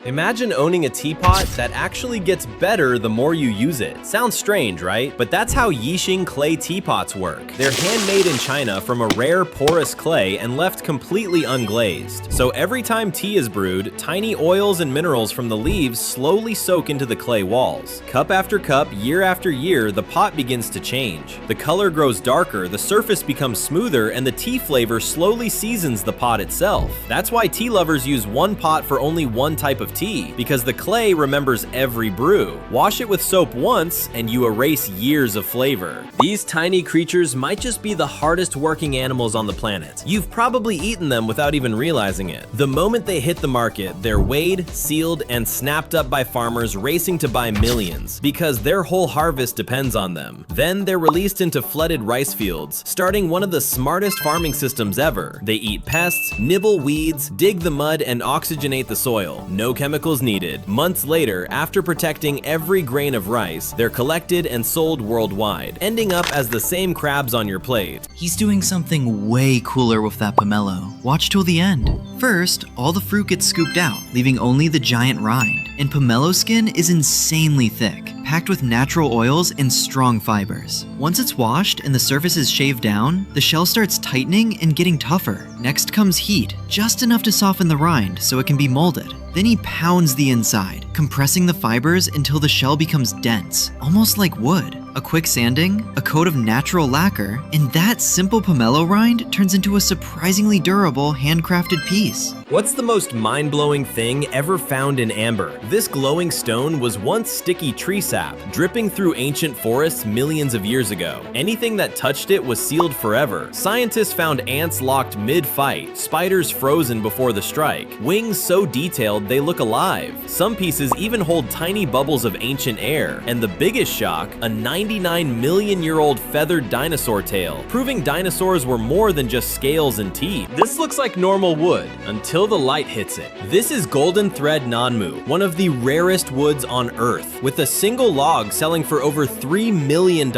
Imagine owning a teapot that actually gets better the more you use it. Sounds strange, right? But that's how Yishing clay teapots work. They're handmade in China from a rare porous clay and left completely unglazed. So every time tea is brewed, tiny oils and minerals from the leaves slowly soak into the clay walls. Cup after cup, year after year, the pot begins to change. The color grows darker, the surface becomes smoother, and the tea flavor slowly seasons the pot itself. That's why tea lovers use one pot for only one type of tea, because the clay remembers every brew. Wash it with soap once and you erase years of flavor. These tiny creatures might just be the hardest working animals on the planet. You've probably eaten them without even realizing it. The moment they hit the market, they're weighed, sealed, and snapped up by farmers racing to buy millions, because their whole harvest depends on them. Then they're released into flooded rice fields, starting one of the smartest farming systems ever. They eat pests, nibble weeds, dig the mud, and oxygenate the soil. No chemicals needed. Months later, after protecting every grain of rice, they're collected and sold worldwide, ending up as the same crabs on your plate. He's doing something way cooler with that pomelo. Watch till the end. First, all the fruit gets scooped out, leaving only the giant rind. And pomelo skin is insanely thick, packed with natural oils and strong fibers. Once it's washed and the surface is shaved down, the shell starts tightening and getting tougher. Next comes heat, just enough to soften the rind so it can be molded. Then he pounds the inside, compressing the fibers until the shell becomes dense, almost like wood. A quick sanding, a coat of natural lacquer, and that simple pomelo rind turns into a surprisingly durable handcrafted piece. What's the most mind-blowing thing ever found in amber? This glowing stone was once sticky tree sap, dripping through ancient forests millions of years ago. Anything that touched it was sealed forever. Scientists found ants locked mid-fight, spiders frozen before the strike, wings so detailed they look alive. Some pieces even hold tiny bubbles of ancient air, and the biggest shock, a 99-million-year-old feathered dinosaur tail, proving dinosaurs were more than just scales and teeth. This looks like normal wood until the light hits it. This is golden thread nanmu, one of the rarest woods on Earth, with a single log selling for over $3 million.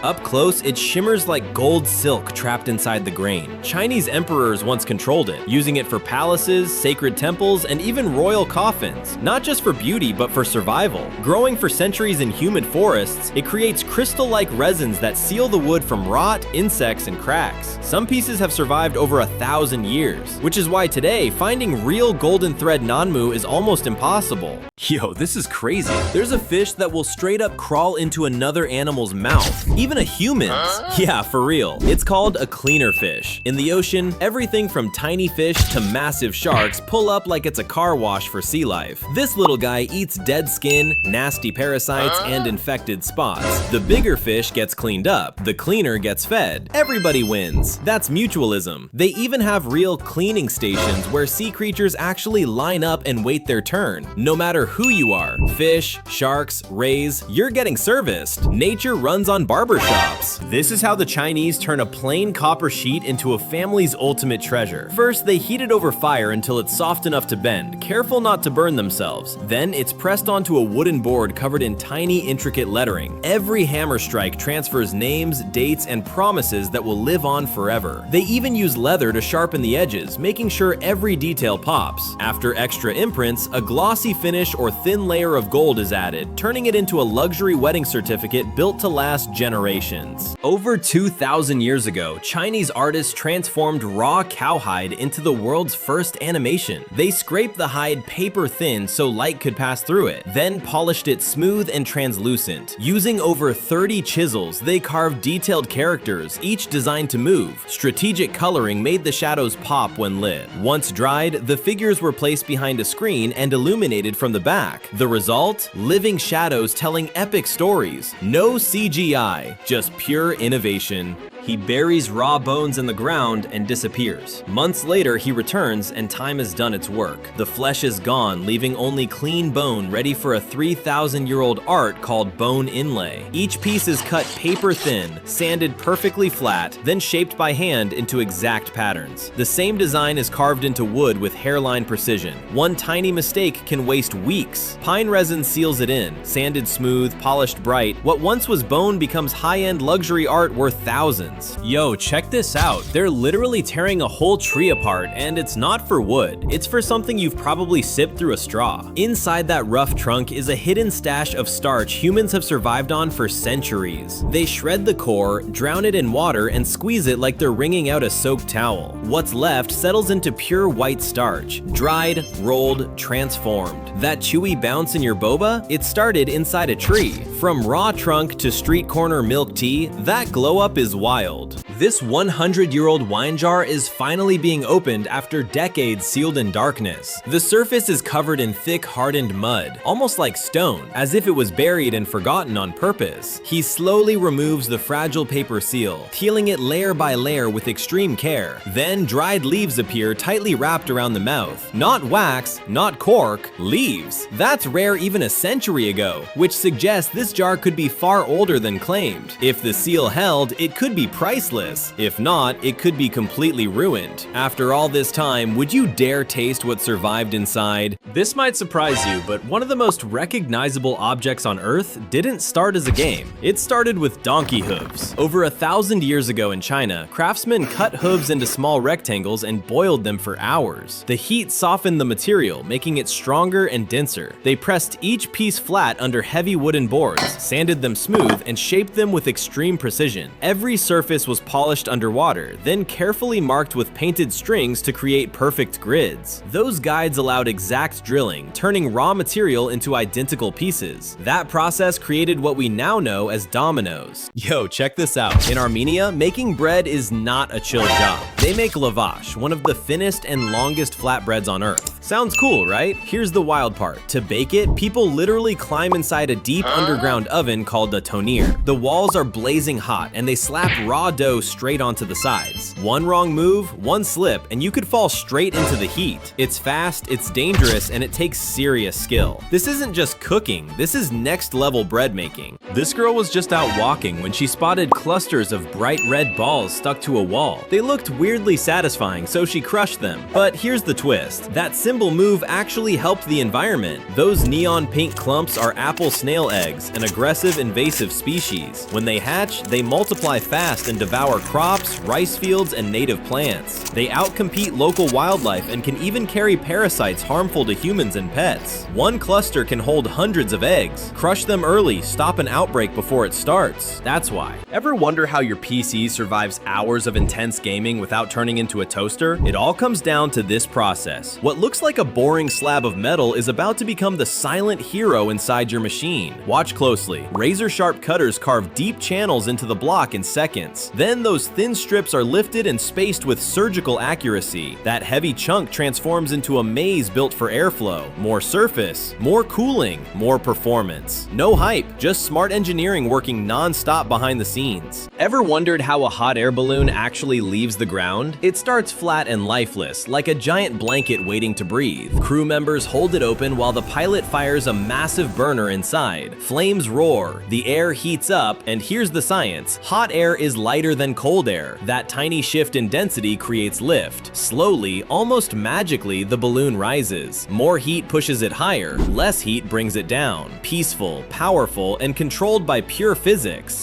Up close, it shimmers like gold silk trapped inside the grain. Chinese emperors once controlled it, using it for palaces, sacred temples, and even royal coffins. Not just for beauty, but for survival. Growing for centuries in humid forests, it creates crystal-like resins that seal the wood from rot, insects, and cracks. Some pieces have survived over 1,000 years, which is why today, finding real golden thread nanmu is almost impossible. Yo, this is crazy. There's a fish that will straight up crawl into another animal's mouth, even a human's. Yeah, for real. It's called a cleaner fish. In the ocean, everything from tiny fish to massive sharks pull up like it's a car wash for sea life. This little guy eats dead skin, nasty parasites, and infected spots. The bigger fish gets cleaned up, the cleaner gets fed. Everybody wins. That's mutualism. They even have real cleaning stations where sea creatures actually line up and wait their turn. No matter who you are, fish, sharks, rays, you're getting serviced. Nature runs on barbershops. This is how the Chinese turn a plain copper sheet into a family's ultimate treasure. First, they heat it over fire until it's soft enough to bend, careful not to burn themselves. Then it's pressed onto a wooden board covered in tiny, intricate lettering. Every hammer strike transfers names, dates, and promises that will live on forever. They even use leather to sharpen the edges, making sure every detail pops. After extra imprints, a glossy finish or thin layer of gold is added, turning it into a luxury wedding certificate built to last generations. Over 2,000 years ago, Chinese artists transformed raw cowhide into the world's first animation. They scraped the hide paper thin so light could pass through it, then polished it smooth and translucent. Using over 30 chisels, they carved detailed characters, each designed to move. Strategic coloring made the shadows pop when lit. Once dried, the figures were placed behind a screen and illuminated from the back. The result? Living shadows telling epic stories. No CGI, just pure innovation. He buries raw bones in the ground and disappears. Months later, he returns and time has done its work. The flesh is gone, leaving only clean bone ready for a 3,000-year-old art called bone inlay. Each piece is cut paper thin, sanded perfectly flat, then shaped by hand into exact patterns. The same design is carved into wood with hairline precision. One tiny mistake can waste weeks. Pine resin seals it in. Sanded smooth, polished bright, what once was bone becomes high-end luxury art worth thousands. hands. Yo, check this out. They're literally tearing a whole tree apart, and it's not for wood. It's for something you've probably sipped through a straw. Inside that rough trunk is a hidden stash of starch humans have survived on for centuries. They shred the core, drown it in water, and squeeze it like they're wringing out a soaked towel. What's left settles into pure white starch, dried, rolled, transformed. That chewy bounce in your boba? It started inside a tree. From raw trunk to street corner milk tea, that glow up is wild. This 100-year-old wine jar is finally being opened after decades sealed in darkness. The surface is covered in thick, hardened mud, almost like stone, as if it was buried and forgotten on purpose. He slowly removes the fragile paper seal, peeling it layer by layer with extreme care. Then dried leaves appear tightly wrapped around the mouth. Not wax, not cork, leaves. That's rare even a century ago, which suggests this jar could be far older than claimed. If the seal held, it could be priceless. If not, it could be completely ruined. After all this time, would you dare taste what survived inside? This might surprise you, but one of the most recognizable objects on Earth didn't start as a game. It started with donkey hooves. Over 1,000 years ago in China, craftsmen cut hooves into small rectangles and boiled them for hours. The heat softened the material, making it stronger and denser. They pressed each piece flat under heavy wooden boards, sanded them smooth, and shaped them with extreme precision. Every surface was polished underwater, then carefully marked with painted strings to create perfect grids. Those guides allowed exact drilling, turning raw material into identical pieces. That process created what we now know as dominoes. Yo, check this out. In Armenia, making bread is not a chill job. They make lavash, one of the thinnest and longest flatbreads on Earth. Sounds cool, right? Here's the wild part. To bake it, people literally climb inside a deep underground oven called a tonneer. The walls are blazing hot, and they slap raw dough straight onto the sides. One wrong move, one slip, and you could fall straight into the heat. It's fast, it's dangerous, and it takes serious skill. This isn't just cooking, this is next level bread making. This girl was just out walking when she spotted clusters of bright red balls stuck to a wall. They looked weirdly satisfying, so she crushed them. But here's the twist. That simple move actually helped the environment. Those neon pink clumps are apple snail eggs, an aggressive invasive species. When they hatch, they multiply fast and devour crops, rice fields, and native plants. They outcompete local wildlife and can even carry parasites harmful to humans and pets. One cluster can hold hundreds of eggs. Crush them early, stop an outbreak before it starts. That's why. Ever wonder how your PC survives hours of intense gaming without turning into a toaster? It all comes down to this process. What looks like a boring slab of metal is about to become the silent hero inside your machine. Watch closely. Razor-sharp cutters carve deep channels into the block in seconds. Then those thin strips are lifted and spaced with surgical accuracy. That heavy chunk transforms into a maze built for airflow. More surface, more cooling, more performance. No hype, just smart engineering working non-stop behind the scenes. Ever wondered how a hot air balloon actually leaves the ground? It starts flat and lifeless, like a giant blanket waiting to breathe. Crew members hold it open while the pilot fires a massive burner inside. Flames roar, the air heats up, and here's the science. Hot air is lighter than cold air. That tiny shift in density creates lift. Slowly, almost magically, the balloon rises. More heat pushes it higher, less heat brings it down. Peaceful, powerful, and controlled by pure physics.